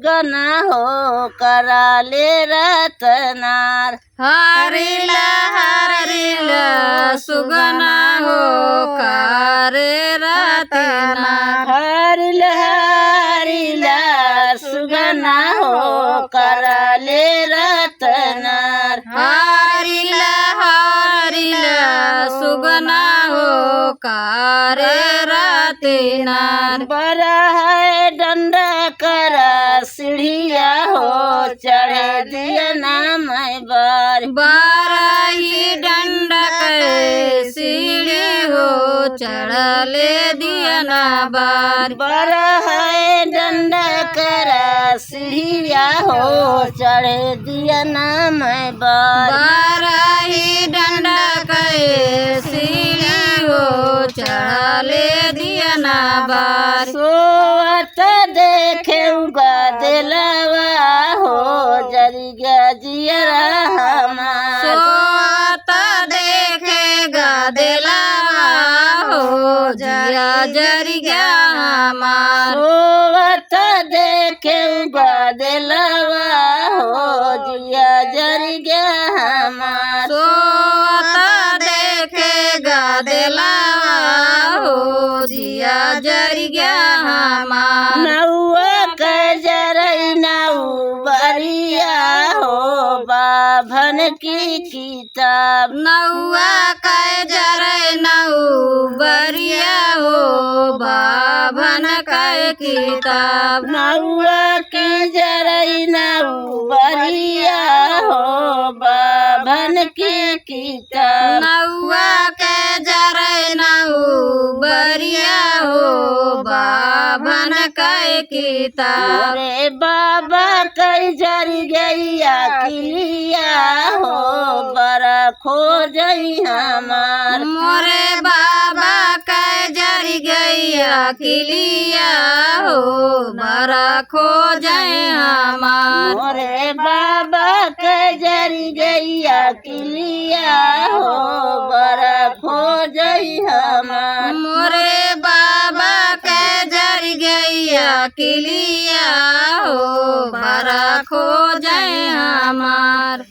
सुगना हो कराले रतनार। हरिला हरिला सुगना हो करे रतनार। हरिला हरिला सुगना हो कराले रतनार। हरिला हरिला सुगना हो करे रतनार। बड़ा है डंडा करा सीढ़िया हो चढ़े दिया नाम बार। बाराही डंडा के सीढ़ी हो चढ़ले दिया ना बार। बड़ा है डंडा करा सीढ़िया हो चढ़े दिया नाम बार। बाराही डंडा के सीढ़ी हो चढ़ले दिया ना बार। सोवत देखे दिलवा हो जरी गया जियरा हमार। सोत देखेगा दिलवा हो जरा जरी गया हमार। सोवत देखे दिलवा हो जिया जरी गया हमार। सोत देखेगा दिलवा हो जिया जरी गया हमार। नौआ के जरई नौ बरिया हो बाभन की किताब। नौआ के जरे नौ बरिया हो बाभन के किताब। नौआ के जरई नौ बरिया हो बाभन की किताब। नौआ के जरे नौ बरिया हो बाभन के किताब। मोरे बाबा कई जरी गैया किलिया हो बड़ा खोजई हमार। मोरे बाबा के जरी गैया किलिया हो बड़ा खोजे हमार। मोरे बाबा के जरी गैया किलिया हो बड़ा खोजई हमार। मोरे बाबा के जरी गैया किलिया हो बड़ा खोजे हमार।